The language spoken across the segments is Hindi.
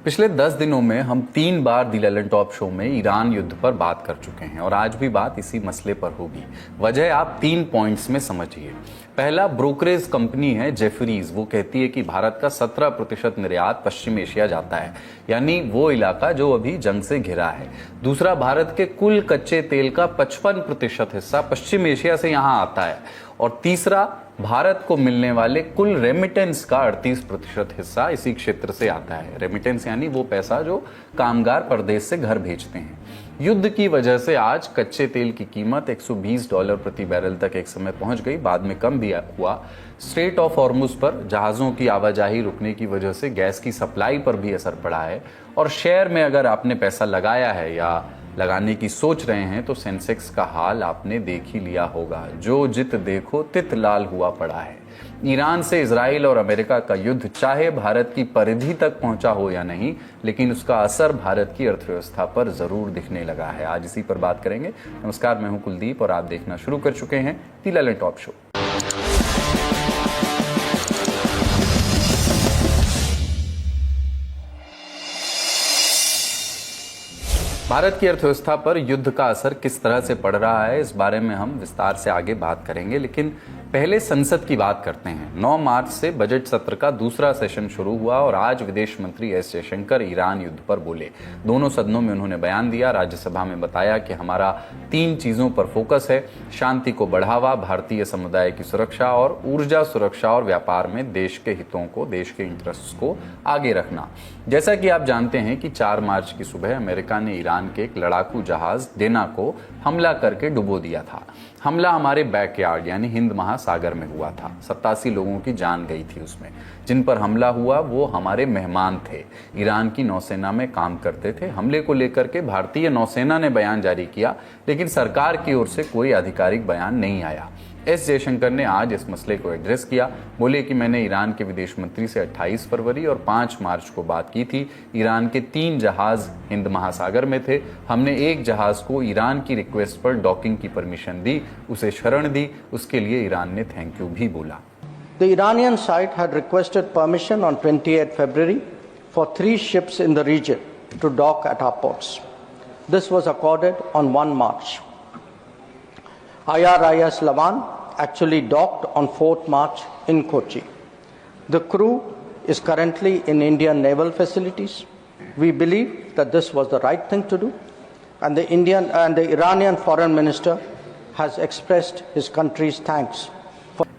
पिछले 10 दिनों में हम 3 बार दी ललन टॉप शो में ईरान युद्ध पर बात कर चुके हैं और आज भी बात इसी मसले पर होगी। वजह आप 3 पॉइंट्स में समझिए। पहला, ब्रोकरेज कंपनी है जेफरीज, वो कहती है कि भारत का 17% निर्यात पश्चिम एशिया जाता है, यानी वो इलाका जो अभी जंग से घिरा है। दूसरा, भारत के कुल कच्चे तेल का 55% हिस्सा पश्चिम एशिया से यहाँ आता है। और तीसरा, भारत को मिलने वाले कुल रेमिटेंस का 38% हिस्सा इसी क्षेत्र से आता है। रेमिटेंस यानी वो पैसा जो कामगार परदेश से घर भेजते हैं। युद्ध की वजह से आज कच्चे तेल की कीमत $120 प्रति बैरल तक एक समय पहुंच गई, बाद में कम भी हुआ। स्ट्रेट ऑफ हॉर्मुज पर जहाजों की आवाजाही रुकने की वजह से गैस की सप्लाई पर भी असर पड़ा है। और शेयर में अगर आपने पैसा लगाया है या लगाने की सोच रहे हैं तो सेंसेक्स का हाल आपने देख ही लिया होगा। जो जित देखो तित लाल हुआ पड़ा है। ईरान से इजराइल और अमेरिका का युद्ध चाहे भारत की परिधि तक पहुंचा हो या नहीं, लेकिन उसका असर भारत की अर्थव्यवस्था पर जरूर दिखने लगा है। आज इसी पर बात करेंगे। नमस्कार, मैं हूं कुलदीप और आप देखना शुरू कर चुके हैं दी ललन टॉप शो। भारत की अर्थव्यवस्था पर युद्ध का असर किस तरह से पड़ रहा है, इस बारे में हम विस्तार से आगे बात करेंगे, लेकिन पहले संसद की बात करते हैं। 9 मार्च से बजट सत्र का दूसरा सेशन शुरू हुआ और आज विदेश मंत्री एस जयशंकर ईरान युद्ध पर बोले। दोनों सदनों में उन्होंने बयान दिया। राज्यसभा में बताया कि हमारा 3 चीजों पर फोकस है: शांति को बढ़ावा, भारतीय समुदाय की सुरक्षा और ऊर्जा सुरक्षा, और व्यापार में देश के हितों को, देश के इंटरेस्ट को आगे रखना। जैसा कि आप जानते हैं कि 4 मार्च की सुबह अमेरिका ने ईरान के एक लड़ाकू जहाज डेना को हमला करके डुबो दिया था। हमला हमारे बैकयार्ड यानी हिंद महासागर में हुआ था। 87 लोगों की जान गई थी उसमें। जिन पर हमला हुआ वो हमारे मेहमान थे, ईरान की नौसेना में काम करते थे। हमले को लेकर के भारतीय नौसेना ने बयान जारी किया, लेकिन सरकार की ओर से कोई आधिकारिक बयान नहीं आया। एस जयशंकर ने आज इस मसले को एड्रेस किया। बोले कि मैंने ईरान के विदेश मंत्री से 28 फरवरी और 5 मार्च को बात की थी। ईरान के 3 जहाज हिंद महासागर में थे। हमने एक जहाज को ईरान की रिक्वेस्ट पर डॉकिंग की परमिशन दी, उसे शरण दी। उसके लिए ईरान ने थैंक यू भी बोला। The Iranian side had requested permission on 28 February for 3 ships in the region to dock at our ports. This was accorded on 1 March. IRIS Lavan actually docked on 4th March in Kochi. The crew is currently in Indian naval facilities. We believe that this was the right thing to do, and the Iranian foreign minister has expressed his country's thanks.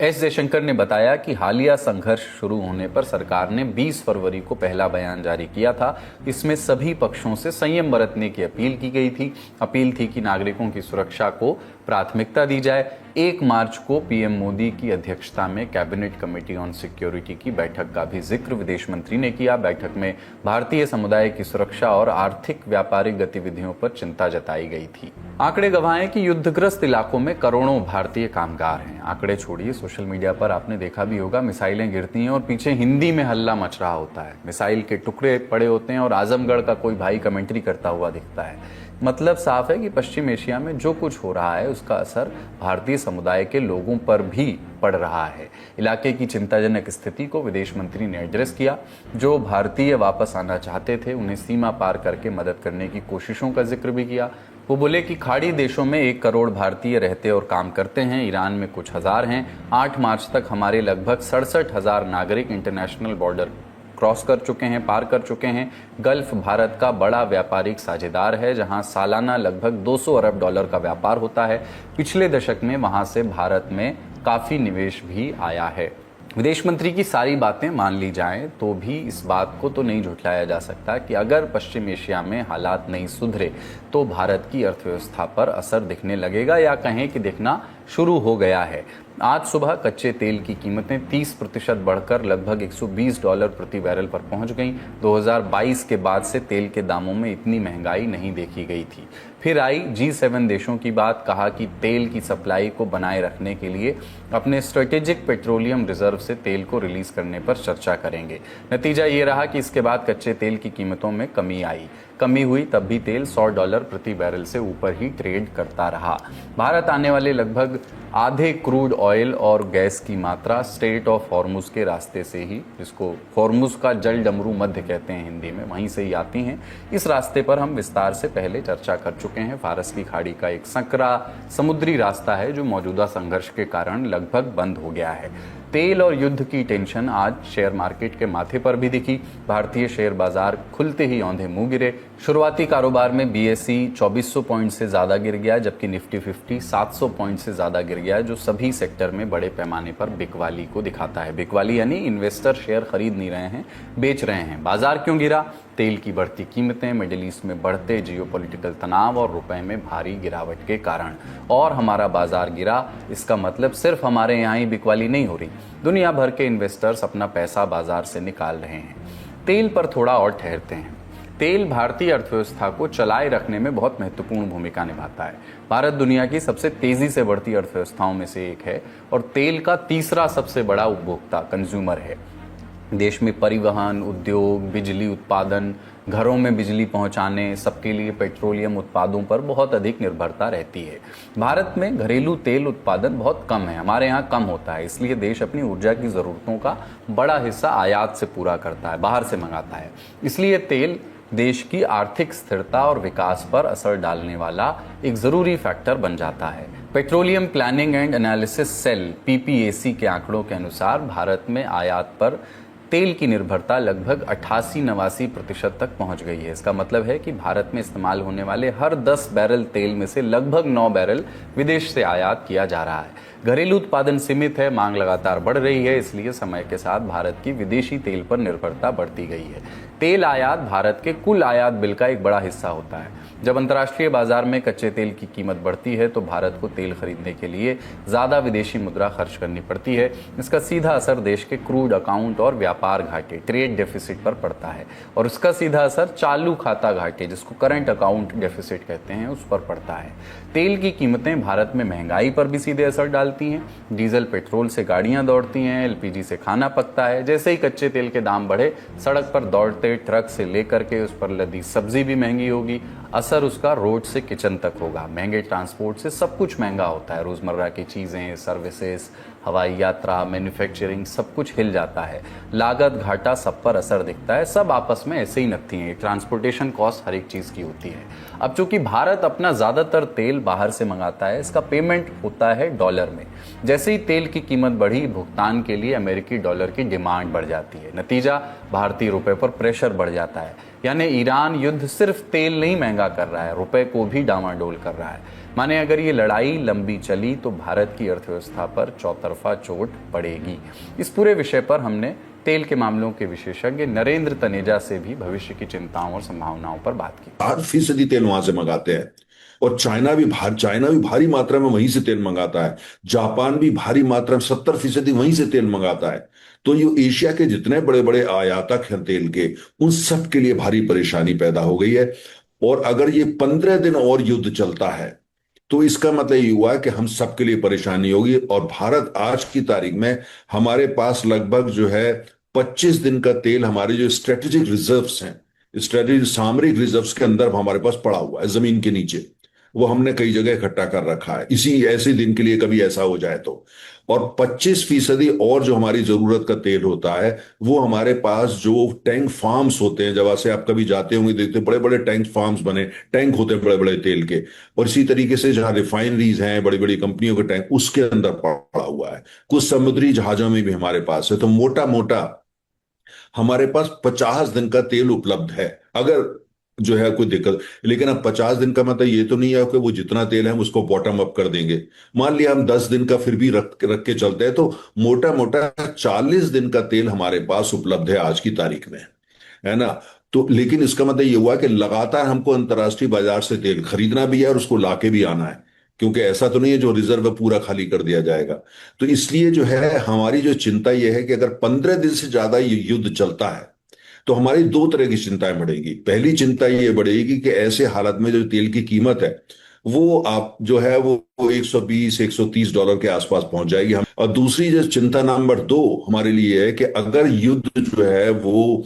S Jaishankar ने बताया कि हालिया संघर्ष शुरू होने पर सरकार ने 20 फरवरी को पहला बयान जारी किया था। इसमें सभी पक्षों से संयम बरतने की अपील की गई थी। अपील थी कि नागरिकों की सुरक्षा को प्राथमिकता दी जाए। 1 मार्च को पीएम मोदी की अध्यक्षता में कैबिनेट कमेटी ऑन सिक्योरिटी की बैठक का भी जिक्र विदेश मंत्री ने किया। बैठक में भारतीय समुदाय की सुरक्षा और आर्थिक व्यापारिक गतिविधियों पर चिंता जताई गई थी। आंकड़े गवाहें कि युद्धग्रस्त इलाकों में करोड़ों भारतीय कामगार हैं। आंकड़े छोड़िए, सोशल मीडिया पर आपने देखा भी होगा, मिसाइलें गिरती हैं और पीछे हिंदी में हल्ला मच रहा होता है। मिसाइल के टुकड़े पड़े होते हैं और आजमगढ़ का कोई भाई कमेंट्री करता हुआ दिखता है। मतलब साफ है कि पश्चिम एशिया में जो कुछ हो रहा है उसका असर भारतीय समुदाय के लोगों पर भी पड़ रहा है। इलाके की चिंताजनक स्थिति को विदेश मंत्री ने एड्रेस किया। जो भारतीय वापस आना चाहते थे उन्हें सीमा पार करके मदद करने की कोशिशों का जिक्र भी किया। वो बोले कि खाड़ी देशों में 1 करोड़ भारतीय रहते और काम करते हैं। ईरान में कुछ हजार हैं। 8 मार्च तक हमारे लगभग 67,000 नागरिक इंटरनेशनल बॉर्डर क्रॉस कर चुके हैं, पार कर चुके हैं। गल्फ भारत का बड़ा व्यापारिक साझेदार है, जहां सालाना लगभग $200 अरब का व्यापार होता है। पिछले दशक में वहां से भारत में काफी निवेश भी आया है। विदेश मंत्री की सारी बातें मान ली जाएं तो भी इस बात को तो नहीं झुठलाया जा सकता कि अगर पश्चिम एशिया में हालात नहीं सुधरे तो भारत की अर्थव्यवस्था पर असर दिखने लगेगा, या कहें कि दिखना शुरू हो गया है। आज सुबह कच्चे तेल की कीमतें 30% बढ़कर लगभग $120 प्रति बैरल पर पहुंच गईं। 2022 के बाद से तेल के दामों में इतनी महंगाई नहीं देखी गई थी। फिर आई G7 देशों की बात। कहा कि तेल की सप्लाई को बनाए रखने के लिए अपने स्ट्रेटेजिक पेट्रोलियम रिजर्व से तेल को रिलीज करने पर चर्चा करेंगे। नतीजा ये रहा कि इसके बाद कच्चे तेल की कीमतों में कमी आई। कमी हुई तब भी तेल $100 प्रति बैरल से ऊपर ही ट्रेड करता रहा। भारत आने वाले लगभग आधे क्रूड ऑयल और गैस की मात्रा स्ट्रेट ऑफ हॉर्मुज के रास्ते से ही, जिसको हॉर्मुज का जल डमरू मध्य कहते हैं हिंदी में, वहीं से ही आती हैं। इस रास्ते पर हम विस्तार से पहले चर्चा कर चुके हैं। फारस की खाड़ी का एक संकरा समुद्री रास्ता है जो मौजूदा संघर्ष के कारण लगभग बंद हो गया है। तेल और युद्ध की टेंशन आज शेयर मार्केट के माथे पर भी दिखी। भारतीय शेयर बाजार खुलते ही औंधे मुंह गिरे। शुरुआती कारोबार में बीएसई 2400 पॉइंट से ज्यादा गिर गया, जबकि निफ्टी 50 700 पॉइंट से ज्यादा गिर गया, जो सभी सेक्टर में बड़े पैमाने पर बिकवाली को दिखाता है। बिकवाली यानी इन्वेस्टर शेयर खरीद नहीं रहे हैं, बेच रहे हैं। बाजार क्यों गिरा? तेल की बढ़ती कीमतें, मिडिल ईस्ट में बढ़ते जियोपॉलिटिकल तनाव और रुपए में भारी गिरावट के कारण। और हमारा बाजार गिरा, इसका मतलब सिर्फ हमारे यहाँ ही बिकवाली नहीं हो रही, दुनिया भर के इन्वेस्टर्स अपना पैसा बाजार से निकाल रहे हैं। तेल पर थोड़ा और ठहरते हैं। तेल भारतीय अर्थव्यवस्था को चलाए रखने में बहुत महत्वपूर्ण भूमिका निभाता है। भारत दुनिया की सबसे तेजी से बढ़ती अर्थव्यवस्थाओं में से एक है और तेल का तीसरा सबसे बड़ा उपभोक्ता कंज्यूमर है। देश में परिवहन, उद्योग, बिजली उत्पादन, घरों में बिजली पहुंचाने, सबके लिए पेट्रोलियम उत्पादों पर बहुत अधिक निर्भरता रहती है। भारत में घरेलू तेल उत्पादन बहुत कम है, हमारे यहाँ कम होता है, इसलिए देश अपनी ऊर्जा की ज़रूरतों का बड़ा हिस्सा आयात से पूरा करता है, बाहर से मंगाता है। इसलिए तेल देश की आर्थिक स्थिरता और विकास पर असर डालने वाला एक ज़रूरी फैक्टर बन जाता है। Petroleum planning and analysis cell PPAC के आंकड़ों के अनुसार भारत में आयात पर तेल की निर्भरता लगभग 88-89% तक पहुंच गई है। इसका मतलब है कि भारत में इस्तेमाल होने वाले हर 10 बैरल तेल में से लगभग 9 बैरल विदेश से आयात किया जा रहा है। घरेलू उत्पादन सीमित है, मांग लगातार बढ़ रही है, इसलिए समय के साथ भारत की विदेशी तेल पर निर्भरता बढ़ती गई है। तेल आयात भारत के कुल आयात बिल का एक बड़ा हिस्सा होता है। जब अंतर्राष्ट्रीय बाजार में कच्चे तेल की कीमत बढ़ती है तो भारत को तेल खरीदने के लिए ज्यादा विदेशी मुद्रा खर्च करनी पड़ती है। इसका सीधा असर देश के क्रूड अकाउंट और व्यापार घाटे, ट्रेड डेफिसिट पर पड़ता है, और उसका सीधा असर चालू खाता घाटे, जिसको करंट अकाउंट डेफिसिट कहते हैं, उस पर पड़ता है। तेल की कीमतें भारत में महंगाई पर भी सीधे असर डालती हैं। डीजल पेट्रोल से गाड़ियां दौड़ती हैं, एलपीजी से खाना पकता है। जैसे ही कच्चे तेल के दाम बढ़े, सड़क पर दौड़ते ट्रक से लेकर के उस पर लदी सब्जी भी महंगी होगी। असर उसका रोड से किचन तक होगा। महंगे ट्रांसपोर्ट से सब कुछ महंगा होता है। रोजमर्रा की चीजें, सर्विसेज, हवाई यात्रा, मैन्युफैक्चरिंग, सब कुछ हिल जाता है। लागत घाटा सब पर असर दिखता है। सब आपस में ऐसे ही नत्थी हैं। ट्रांसपोर्टेशन कॉस्ट हर एक चीज की होती है। अब चूंकि भारत अपना ज्यादातर तेल बाहर से मंगाता है, इसका पेमेंट होता है डॉलर में। जैसे ही तेल की कीमत बढ़ी, भुगतान के लिए अमेरिकी डॉलर की डिमांड बढ़ जाती है। नतीजा, भारतीय रुपए पर प्रेशर बढ़ जाता है। यानी ईरान युद्ध सिर्फ तेल नहीं महंगा कर रहा है, रुपए को भी डामाडोल कर रहा है। माने अगर ये लड़ाई लंबी चली तो भारत की अर्थव्यवस्था पर चौतरफा चोट पड़ेगी। इस पूरे विषय पर हमने तेल के मामलों के विशेषज्ञ नरेंद्र तनेजा से भी भविष्य की चिंताओं और संभावनाओं पर बात की। 8% तेल वहां से मंगाते हैं और चाइना भी भारी मात्रा में वहीं से तेल मंगाता है। जापान भी भारी मात्रा में 70% वहीं से तेल मंगाता है। तो ये एशिया के जितने बड़े बड़े आयातक हैं तेल के, उन सब के लिए भारी परेशानी पैदा हो गई है। और अगर ये 15 दिन और युद्ध चलता है तो इसका मतलब ये हुआ कि हम सबके लिए परेशानी होगी। और भारत आज की तारीख में हमारे पास लगभग जो है 25 दिन का तेल हमारे जो स्ट्रेटेजिक रिजर्व्स हैं, स्ट्रेटेजिक सामरिक रिजर्व्स के अंदर हमारे पास पड़ा हुआ है जमीन के नीचे। वो हमने कई जगह इकट्ठा कर रखा है इसी ऐसे दिन के लिए, कभी ऐसा हो जाए तो। और 25% और जो हमारी जरूरत का तेल होता है वो हमारे पास जो टैंक फार्म्स होते हैं, जब से आप कभी जाते होंगे देखते बड़े बड़े टैंक फार्म्स बने, टैंक होते हैं बड़े बड़े तेल के। और इसी तरीके से जहां रिफाइनरीज हैं, बड़ी बड़ी कंपनियों के टैंक, उसके अंदर पड़ा हुआ है। कुछ समुद्री जहाजों में भी हमारे पास है। तो मोटा मोटा हमारे पास 50 दिन का तेल उपलब्ध है अगर जो है कोई दिक्कत। लेकिन अब 50 दिन का मतलब ये तो नहीं है कि वो जितना तेल है हम उसको बॉटम अप कर देंगे। मान लिया हम 10 दिन का फिर भी रख के चलते हैं तो मोटा मोटा 40 दिन का तेल हमारे पास उपलब्ध है आज की तारीख में, है ना। तो लेकिन इसका मतलब ये हुआ कि लगातार हमको अंतर्राष्ट्रीय बाजार से तेल खरीदना भी है और उसको लाके भी आना है, क्योंकि ऐसा तो नहीं है जो रिजर्व पूरा खाली कर दिया जाएगा। तो इसलिए जो है हमारी जो चिंता यह है कि अगर 15 दिन से ज्यादा ये युद्ध चलता है तो हमारी दो तरह की चिंताएं बढ़ेगी। पहली चिंता ये बढ़ेगी कि ऐसे हालत में जो तेल की कीमत है वो आप जो है वो $120-130 के आसपास पहुंच जाएगी हम। और दूसरी जो चिंता नंबर 2 हमारे लिए है कि अगर युद्ध जो है वो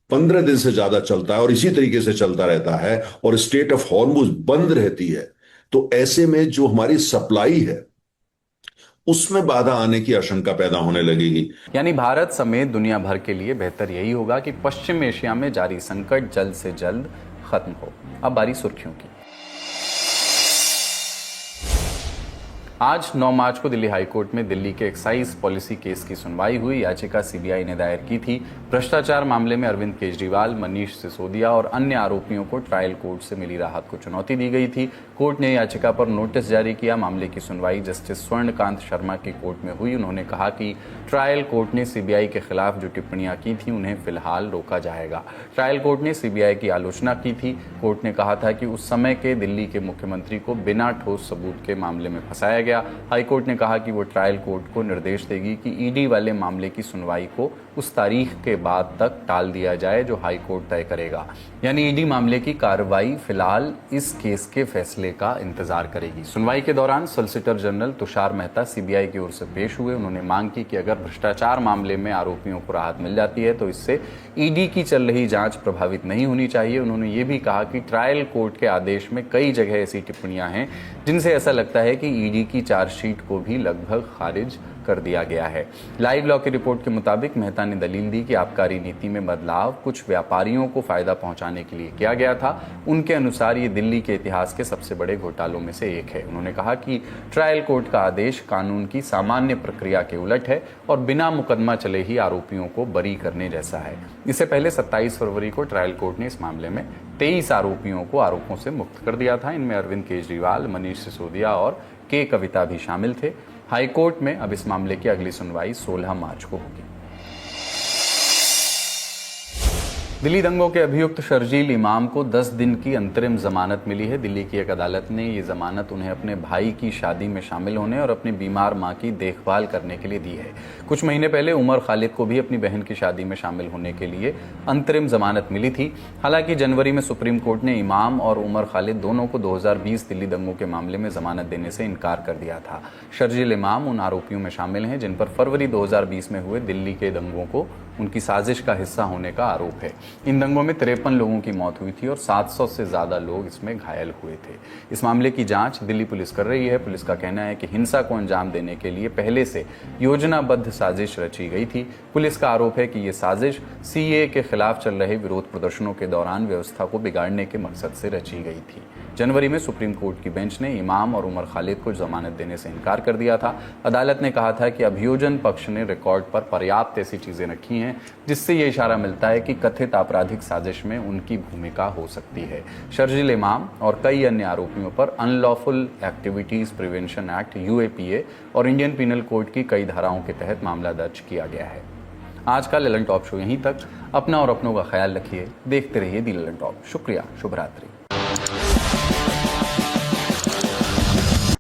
15 दिन से ज्यादा चलता है और इसी तरीके से चलता रहता है और स्ट्रेट ऑफ हॉर्मुज बंद रहती है, तो ऐसे में जो हमारी सप्लाई है उसमें बाधा आने की आशंका पैदा होने लगेगी। यानी भारत समेत दुनिया भर के लिए बेहतर यही होगा कि पश्चिम एशिया में जारी संकट जल्द से जल्द खत्म हो। अब बारी सुर्खियों की। आज 9 मार्च को दिल्ली हाईकोर्ट में दिल्ली के एक्साइज पॉलिसी केस की सुनवाई हुई। याचिका सीबीआई ने दायर की थी। भ्रष्टाचार मामले में अरविंद केजरीवाल, मनीष सिसोदिया और अन्य आरोपियों को ट्रायल कोर्ट से मिली राहत को चुनौती दी गई थी। कोर्ट ने याचिका पर नोटिस जारी किया। मामले की सुनवाई जस्टिस स्वर्णकांत शर्मा की कोर्ट में हुई। उन्होंने कहा कि ट्रायल कोर्ट ने सीबीआई के खिलाफ जो टिप्पणियां की थी उन्हें फिलहाल रोका जाएगा। ट्रायल कोर्ट ने सीबीआई की आलोचना की थी। कोर्ट ने कहा था कि उस समय के दिल्ली के मुख्यमंत्री को बिना ठोस सबूत के मामले में फंसाया गया। हाईकोर्ट ने कहा कि वो ट्रायल कोर्ट को निर्देश देगी कि ईडी वाले मामले की सुनवाई को उस तारीख के बाद तक टाल दिया जाए जो हाईकोर्ट तय करेगा। यानी ईडी मामले की कार्रवाई फिलहाल इस केस के फैसले का इंतजार करेगी। सुनवाई के दौरान solicitor general Tushar Mehta CBI की ओर से पेश हुए। उन्होंने मांग की कि अगर भ्रष्टाचार मामले में आरोपियों को राहत मिल जाती है तो इससे ईडी की चल रही जांच प्रभावित नहीं होनी चाहिए। उन्होंने ये भी कहा कि ट्रायल कोर्ट के आदेश में कई जगह ऐसी टिप्पणियां हैं जिनसे ऐसा लगता है कि ईडी की चार्जशीट को भी लगभग खारिज कर दिया गया है। लाइव लॉ की रिपोर्ट के मुताबिक मेहता ने दलील दी कि आबकारी नीति में बदलाव कुछ व्यापारियों को फायदा पहुंचाने के लिए किया गया था। उनके अनुसार ये दिल्ली के इतिहास के सबसे बड़े घोटालों में से एक है। उन्होंने कहा कि ट्रायल कोर्ट का आदेश कानून की सामान्य प्रक्रिया के उलट है और बिना मुकदमा चले ही आरोपियों को बरी करने जैसा है। इससे पहले 27 फरवरी को ट्रायल कोर्ट ने इस मामले में 23 आरोपियों को आरोपों से मुक्त कर दिया था। इनमें अरविंद केजरीवाल, मनीष सिसोदिया और के कविता भी शामिल थे। हाईकोर्ट में अब इस मामले की अगली सुनवाई 16 मार्च को होगी। दिल्ली दंगों के अभियुक्त शर्जील इमाम को 10 दिन की अंतरिम जमानत मिली है। दिल्ली की एक अदालत ने ये जमानत उन्हें अपने भाई की शादी में शामिल होने और अपनी बीमार मां की देखभाल करने के लिए दी है। कुछ महीने पहले उमर खालिद को भी अपनी बहन की शादी में शामिल होने के लिए अंतरिम जमानत मिली थी। हालांकि जनवरी में सुप्रीम कोर्ट ने इमाम और उमर खालिद दोनों को 2020 दिल्ली दंगों के मामले में जमानत देने से इनकार कर दिया था। शर्जील इमाम उन आरोपियों में शामिल हैं जिन पर फरवरी 2020 में हुए दिल्ली के दंगों को उनकी साजिश का हिस्सा होने का आरोप है। इन दंगों में 53 लोगों की मौत हुई थी और 700 से ज्यादा लोग इसमें घायल हुए थे। इस मामले की जांच दिल्ली पुलिस कर रही है। पुलिस का कहना है कि हिंसा को अंजाम देने के लिए पहले से योजनाबद्ध साजिश रची गई थी। पुलिस का आरोप है कि ये साजिश सीए के खिलाफ चल रहे विरोध प्रदर्शनों के दौरान व्यवस्था को बिगाड़ने के मकसद से रची गई थी। जनवरी में सुप्रीम कोर्ट की बेंच ने इमाम और उमर खालिद को जमानत देने से इनकार कर दिया था। अदालत ने कहा था कि अभियोजन पक्ष ने रिकॉर्ड पर पर्याप्त ऐसी चीजें रखी हैं जिससे ये इशारा मिलता है कि कथित आपराधिक साजिश में उनकी भूमिका हो सकती है। शर्जील इमाम और कई अन्य आरोपियों पर unlawful activities prevention act UAPA और इंडियन पीनल कोड की कई धाराओं के तहत मामला दर्ज किया गया है। आज का ललन टॉप शो यहीं तक। अपना और अपनों का ख्याल रखिए। देखते रहिए दी ललन टॉप। शुक्रिया। शुभ रात्रि।